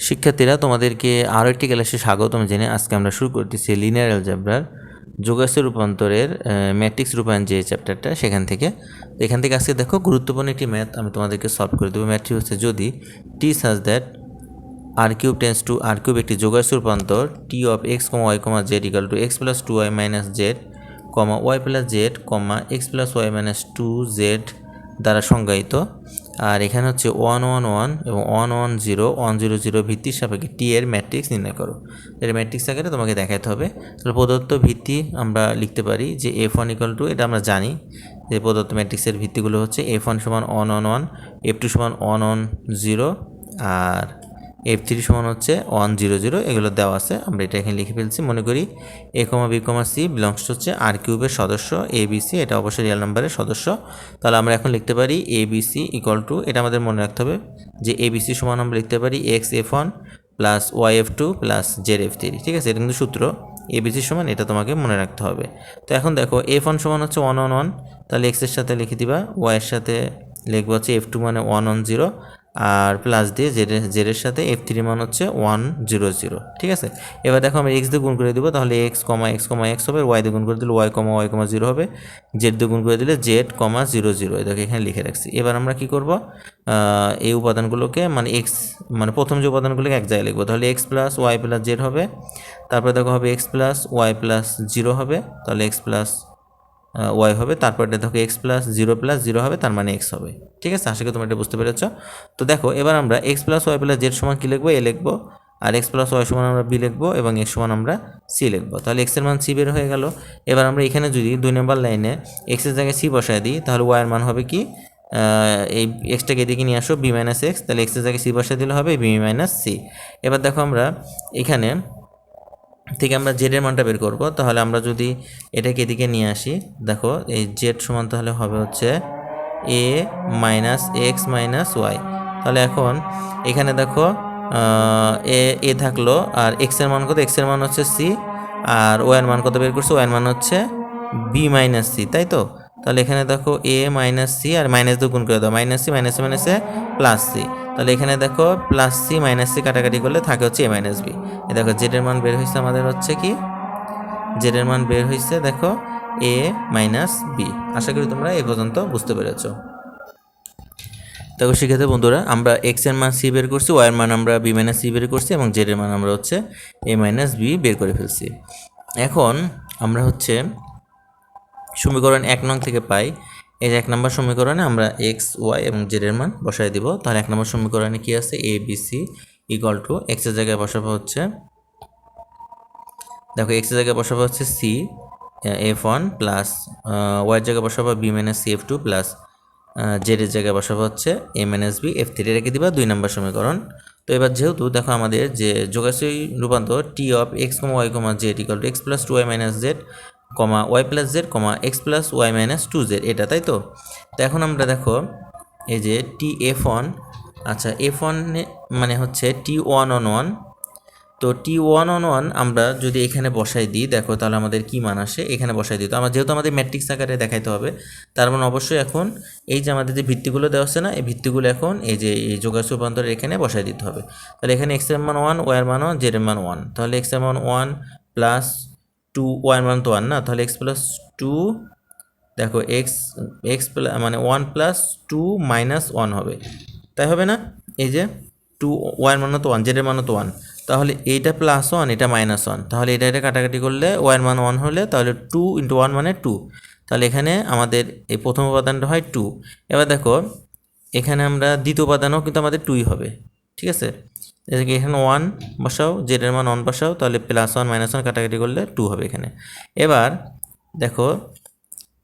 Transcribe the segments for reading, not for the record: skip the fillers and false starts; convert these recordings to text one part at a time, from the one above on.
শিক্ষার্থীরা তোমাদেরকে আরও একটি ক্লাসে স্বাগতম জেনে আজকে আমরা শুরু করতেছি লিনিয়ার অ্যালজেব্রার যোগাসের রূপান্তরের ম্যাট্রিক্স রূপায়ণ যে চ্যাপ্টারটা সেখান থেকে। এখান থেকে আজকে দেখো গুরুত্বপূর্ণ একটি ম্যাথ আমি তোমাদেরকে সলভ করে দেবো। ম্যাথটি হচ্ছে যদি T such that R cube tends to R cube একটি যোগাসের রূপান্তর T of x comma y comma z equal to x plus two y minus z comma y plus z comma x plus y minus two z দ্বারা সংজ্ঞায়িত। আর এখানে হচ্ছে 1 1 1 এবং 1 1 0 1 0 0 ভিত্তির সাপেক্ষে টি এর ম্যাট্রিক্স নির্ণয় করো। এর ম্যাট্রিক্স আকারে তোমাকে দেখাতে হবে। তাহলে প্রদত্ত ভিত্তি আমরা লিখতে পারি যে F1 ইকুয়াল টু, এটা আমরা জানি যে প্রদত্ত ম্যাট্রিক্সের ভিত্তিগুলো হচ্ছে F1 সমান 1 1 1, F2 সমান 1 1 0 আর F3 সমান হচ্ছে 1 0 0। এগুলো দেওয়া আছে, আমরা এটা এখানে লিখে ফেলছি। মনে করি A, B, C বিলংস হচ্ছে আর কিউবের সদস্য ABC, এটা অবশ্যই রিয়েল নাম্বারের সদস্য। তাহলে আমরা এখন লিখতে পারি ABC ইকুয়াল টু, এটা আমাদের মনে রাখতে হবে যে ABC সমান আমরা লিখতে পারি X F1 plus Y F2 plus Z F3। ঠিক আছে, এটা কিন্তু সূত্র। ABC সমান, এটা তোমাকে মনে রাখতে হবে। তো এখন দেখো F1 সমান হচ্ছে 1 1 1, তাহলে X এর সাথে লিখে দিবা, Y এর সাথে লিখবো হচ্ছে F2 মানে 1 1 0 আর প্লাস দিয়ে জেডের সাথে F3 মান হচ্ছে 1 0 0। ঠিক আছে, এবার দেখো আমরা এক্স দিয়ে গুণ করে দেবো, তাহলে এক্স কমা এক্স হবে, ওয়াই দিয়ে গুণ করে দিলে ওয়াই কমা 0 হবে, জেড দিয়ে গুণ করে দিলে জেড কমা 0 0। এটাকে এখানে লিখে রাখছি। এবার আমরা কি করব, এই উপাদানগুলোকে মানে এক্স মানে প্রথম যে উপাদানগুলোকে এক জায়গায় লিখবো। তাহলে X plus Y plus Z হবে, তারপরে দেখো হবে এক্স প্লাস ওয়াই প্লাস 0 হবে, তাহলে এক্স প্লাস ওয়াই হবে, তারপর দেখো এক্স প্লাস 0 হবে, তার মানে এক্স হবে। ঠিক আছে, আশা করি তোমরা এটা বুঝতে পেরেছ। তো দেখো এবার আমরা X plus Y plus Z সমান কী লিখবো, এ লিখবো, আর এক্স প্লাস ওয়াই সমান আমরা বি লিখবো এবং এক্স সমান আমরা সি লিখবো। তাহলে এক্সের মান সি বের হয়ে গেল। এবার আমরা এখানে যদি 2 নম্বর লাইনে এক্সের জায়গায় সি বসায় দিই, তাহলে ওয়াইয়ের মান হবে কি, এই এক্সটাকে এদিকে নিয়ে আসো, বি মাইনাস এক্স, তাহলে এক্সের জায়গায় সি বসায় দিলে হবে বি মাইনাস সি। এবার দেখো আমরা এখানে থেকে আমরা জেডের মানটা বের করব। তাহলে আমরা যদি এটাকে এদিকে নিয়ে আসি, দেখো এই জেড সমান তাহলে হবে হচ্ছে এ মাইনাস এক্স মাইনাস ওয়াই। তাহলে এখন এখানে দেখো এ থাকলো, আর এক্সের মান কত, এক্সের মান হচ্ছে সি, আর ওয়াইয়ের মান কত বের করছে, ওয়াইয়ের মান হচ্ছে বি মাইনাস সি, তাই তো। তাহলে এখানে দেখো এ মাইনাস সি আর মাইনাস দিয়ে গুণ করে দাও, মাইনাস সি মাইনাসে প্লাস সি। তাহলে এখানে দেখো প্লাস সি মাইনাস সি কাটাকাটি করলে থাকে হচ্ছে এ মাইনাস বি। এ দেখো জেডের মান বের হয়েছে আমাদের হচ্ছে কি, জেডের মান বের হয়েছে দেখো এ মাইনাস বি। আশা করি তোমরা এ পর্যন্ত বুঝতে পেরেছ। দেখো শিক্ষার্থী বন্ধুরা, আমরা এক্স এর মান সি বের করছি, ওয়াই এর মান আমরা বি মাইনাস সি বের করছি এবং জেড এর মান আমরা হচ্ছে এ মাইনাস বি বের করে ফেলছি। এখন আমরা হচ্ছে সমীকরণ 1 নং থেকে পাই, এই যে 1 নম্বর সমীকরণে আমরা এক্স ওয়াই এবং জেড এর মান বসাই দিব। তাহলে 1 নম্বর সমীকরণে কি আছে, A B C equal to x এর জায়গায় বসাবো হচ্ছে, দেখো এক্স এর জায়গায় বসাবো হচ্ছে সি F1 প্লাস ওয়াইয়ের জায়গায় বসাবো B minus C F2 plus Z এর জায়গায় বসাবো হচ্ছে এ মাইনাস বি F3 রেখে দিবা 2 নম্বর সমীকরণ। তো এবার যেহেতু দেখো আমাদের যে যোগাশ্রয়ী রূপান্তর T of x comma y comma z equal to x plus two y minus z comma y plus z comma x plus y minus two z, এটা তাই তো। তো এখন আমরা দেখো এই যে টি F1, আচ্ছা F1 মানে হচ্ছে T1 তো T1 আমরা যদি এখানে বসাই দিই, দেখো তাহলে আমাদের কি মান আসে, এখানে বসাই দিই। তো আমার যেহেতু আমাদের ম্যাট্রিক্স আকারে দেখাইতে হবে, তার মানে অবশ্যই এখন এই যে আমাদের যে ভিত্তিগুলো দেওয়া আছে না, এই ভিত্তিগুলো এখন এই যে এই যোগাযোগ রূপান্তরের এখানে বসাই দিতে হবে। তাহলে এখানে এক্স এর মান 1, ওয়াই এর মান 1, জেড এর মান 1, তাহলে এক্স এর মান 1 প্লাস 2, ওয়াই এর মান তো 1 না, তাহলে এক্স প্লাস 2, দেখো এক্স মানে 1 প্লাস 2 মাইনাস 1 হবে, তাই হবে না। এই যে 2, ওয়াই এর মান তো 1, জেড এর মান তো 1, তাহলে এইটা প্লাস 1 এটা মাইনাস 1, তাহলে এটা কাটাকাটি করলে ওয়াই এর মান 1 হলে তাহলে 2 ইন্টু 1 মানে 2, তাহলে এখানে আমাদের এই প্রথম উপাদানটা হয় 2। এবার দেখো এখানে আমরা দ্বিতীয় উপাদানও কিন্তু আমাদের 2ই হবে। ঠিক আছে, এখানে 1 বসাও, জেড এর মান 1 বসাও, তাহলে প্লাস 1 মাইনাস 1 কাটাকাটি করলে 2 হবে এখানে। এবার দেখো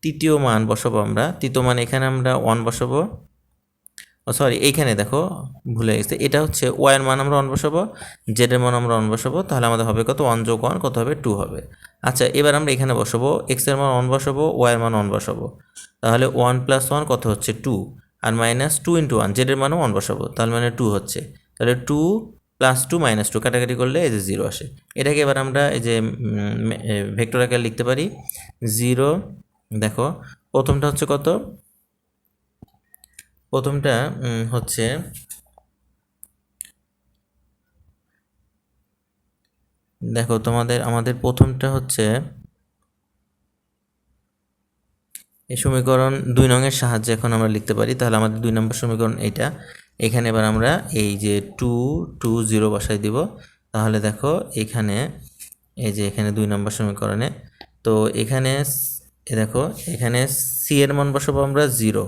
তৃতীয় মান বসাবো আমরা, তৃতীয় মান এখানে আমরা 1 বসাবো, সরি এইখানে দেখো ভুলে গেছে, এটা হচ্ছে ওয়াইয়ের মান আমরা 1 বসাবো, জেডের মান আমরা 1 বসাবো, তাহলে আমাদের হবে কত, 1 যোগ 1 কত হবে, 2 হবে। আচ্ছা এবার আমরা এখানে বসাবো এক্সের মান 1 বসাবো, ওয়াইয়ের মান 1 বসাবো, তাহলে 1 প্লাস 1 কত হচ্ছে 2, আর মাইনাস 2 ইন্টু 1 জেডের মানও 1 বসাবো, তাহলে মানে 2 হচ্ছে, তাহলে 2 প্লাস 2 মাইনাস 2 কাটাকাটি করলে এই যে 0 আসে। এটাকে এবার আমরা এই যে ভেক্টর আকারে লিখতে পারি 0, দেখো প্রথমটা হচ্ছে কত, প্রথমটা হচ্ছে দেখো আমাদের প্রথমটা হচ্ছে এই সমীকরণ 2 নংয়ের সাহায্যে এখন আমরা লিখতে পারি। তাহলে আমাদের 2 নম্বর সমীকরণ এইটা। এখানে এবার আমরা এই যে 2 2 0 বসাই দিব। তাহলে দেখো এখানে এই যে এখানে 2 নম্বর সমীকরণে তো এখানে দেখো এখানে সি এর মান বসাবো আমরা 0,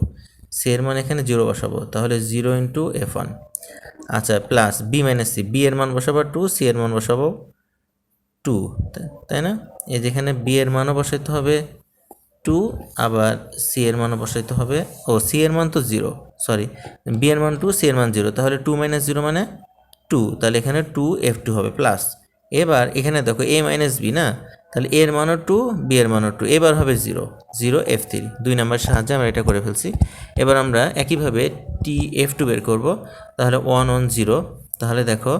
সি এর মান এখানে 0 বসাবো, তাহলে 0 ইন্টু f1। আচ্ছা, plus B minus C, B এর মান বসাবো 2, সি এর মান বসাবো 2, তাই না? এই যেখানে বি এর মানও বসাইতে হবে 2, আবার সি এর মানও বসাইতে হবে, সি এর মান তো 0, সরি, বি এর মান 2, সি এর মান 0, তাহলে 2 মাইনাস 0 মানে 2, তাহলে এখানে 2 f2 হবে প্লাস। এবার এখানে দেখো এ মাইনাস বি না, তাহলে এর মানও 2, বি এর মানও 2, এবার হবে 0 0 f3। 2 নম্বরের সাহায্যে আমরা এটা করে ফেলছি। এবার আমরা একইভাবে টি f2 বের করব। তাহলে 1 1 0, তাহলে দেখো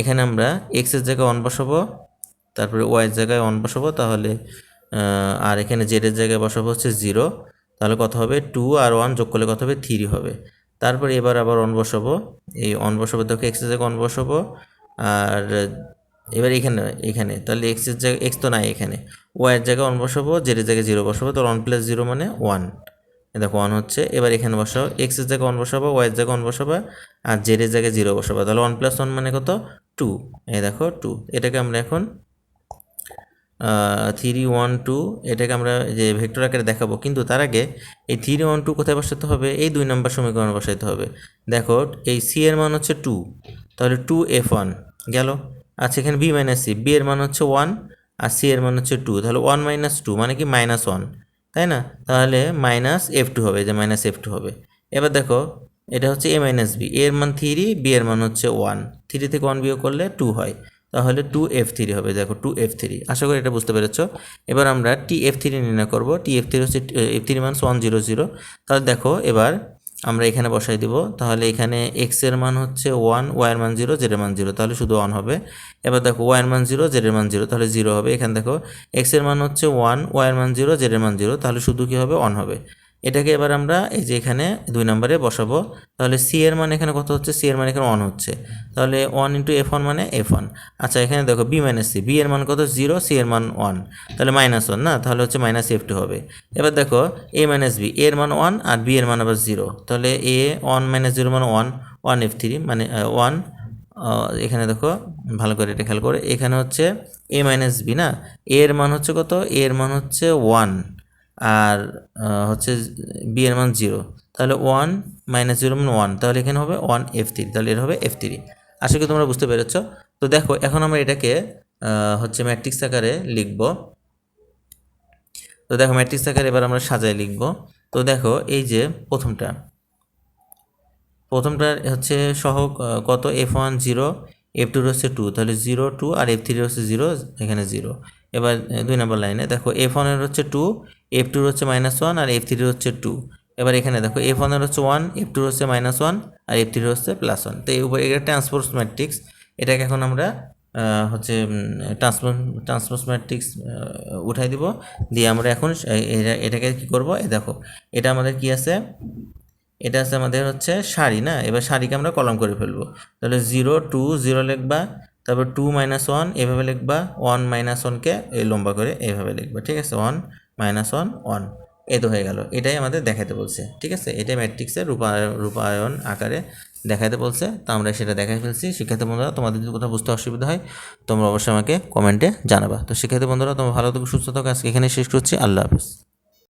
এখানে আমরা x এর জায়গায় 1 বসাবো, তারপরে y এর জায়গায় 1 বসাবো, তাহলে আর এখানে z এর জায়গায় বসাবো হচ্ছে 0, তাহলে কত হবে 2 আর 1 যোগ করলে কত হবে 3 হবে। তারপরে এবার আবার 1 বসাবো, এই 1 বসাবো, দেখো x এর জায়গায় 1 বসাবো, আর এবার এখানে তাহলে x এর জায়গায় x তো নাই, এখানে y এর জায়গায় 1 বসাবো, z এর জায়গায় 0 বসাবো, তাহলে 1 প্লাস 0 মানে 1, দেখো 1 হচ্ছে। এবার এখানে বসাবো, x এর জায়গায় 1 বসাবো, y এর জায়গায় 1 বসাবো, আর z এর জায়গায় 0 বসাবো, তাহলে 1 প্লাস 1 মানে কত 2, এই দেখো 2। এটাকে আমরা এখন 3 1 2 এটাকে আমরা যে ভেক্টর আকারে দেখাবো, কিন্তু তার আগে এই 3 1 2 কোথায় বসাতে হবে, এই 2 নম্বর সমীকরণে বসাতে হবে। দেখো এই সি এর মান হচ্ছে 2, তাহলে 2 f1 গেল। আচ্ছা, এখানে বি মাইনাস সি, বি এর মান হচ্ছে 1 আর সি এর মান হচ্ছে 2, তাহলে 1 মাইনাস 2 মানে কি মাইনাস 1, তাই না? তাহলে মাইনাস f2 হবে, যে মাইনাস f2 হবে। এবার দেখো এটা হচ্ছে এ মাইনাস বি, এর মান 3, বি এর মান হচ্ছে 1, 3 থেকে 1 বিয়োগ করলে 2 হয়, তাহলে 2f3 হবে। দেখো 2f3, আশা করি এটা বুঝতে পেরেছ। এবার আমরা tf3 নির্ণয় করব। tf3 হচ্ছে f3 মান 1 0 0, তাহলে দেখো এবার আমরা এখানে বসাই দিব। তাহলে এখানে x এর মান হচ্ছে 1, y এর মান 0, z এর মান 0, তাহলে শুধু 1 হবে। এবার দেখো y এর মান 0, z এর মান 0, তাহলে 0 হবে। এখানে দেখো x এর মান হচ্ছে 1, y এর মান 0, z এর মান 0, তাহলে শুধু কি হবে 1 হবে। এটাকে এবার আমরা এই যে এখানে 2 নম্বরে বসাবো। তাহলে সি এর মান এখানে কত হচ্ছে, সি এর মান এখানে 1 হচ্ছে, তাহলে 1 ইন্টু f1 মানে f1। আচ্ছা, এখানে দেখো বি মাইনাস সি, বি এর মান কত 0, সি এর মান 1, তাহলে মাইনাস 1 না, তাহলে হচ্ছে মাইনাস f2 হবে। এবার দেখো এ মাইনাস বি, এর মান 1 আর বি এর মান আবার 0, তাহলে এ 1 মাইনাস 0 মানে 1, 1 f3 মানে 1। এখানে দেখো ভালো করে এটা খেয়াল করে, এখানে হচ্ছে এ মাইনাস বি না, এর মান হচ্ছে কত, এর মান হচ্ছে 1 আর হচ্ছে বি এর মান 0, তাহলে 1 মাইনাস 0 মানে 1, তাহলে এখানে হবে 1 f3, তাহলে এটা হবে f3। আশা করি তোমরা বুঝতে পেরেছ। তো দেখো এখন আমরা এটাকে হচ্ছে ম্যাট্রিক্স আকারে লিখব। তো দেখো ম্যাট্রিক্স আকারে এবার আমরা সাজায় লিখব। তো দেখো এই যে প্রথমটা হচ্ছে সহগ কত, f1 0, f2 হচ্ছে 2, তাহলে 0 2 আর f3 হচ্ছে 0, এখানে 0। এবার 2 নম্বর লাইনে দেখো f1 এর হচ্ছে 2, f2 হচ্ছে -1 আর f3 হচ্ছে 2। এবার এখানে দেখো f1 এর হচ্ছে 1, f2 হচ্ছে -1 আর f3 হচ্ছে +1। তো এই উপরে এটা ট্রান্সপোজ ম্যাট্রিক্স, এটাকে এখন আমরা হচ্ছে ট্রান্সপোজ ম্যাট্রিক্স উঠাই দিব, দিয়ে আমরা এখন এটাকে কি করব, দেখো এটা আমাদের কি আছে, এটা আছে আমাদের হচ্ছে সারি না। এবার সারিকে আমরা কলাম করে ফেলবো। তাহলে 0 2 0 লিখবা, তারপর 2 1 এভাবে লিখবা, 1 1কে এই লম্বা করে এইভাবে লিখবা, ঠিক আছে? 1 1 1, এ তো হয়ে গেল। এটাই আমাদের দেখাতে বলছে, ঠিক আছে? এটাই ম্যাট্রিক্সের রূপায়ণ আকারে দেখাতে বলছে, তো আমরা সেটা দেখাই ফেলছি। শিক্ষার্থী বন্ধুরা, তোমাদের যদি কোথাও বুঝতে অসুবিধা হয় তোমরা অবশ্যই আমাকে কমেন্টে জানাবা। তো শিক্ষার্থী বন্ধুরা, তোমরা ভালো থাকো, সুস্থ থাকো। আজকে এখানে শেষ করছি। আল্লাহ হাফেজ।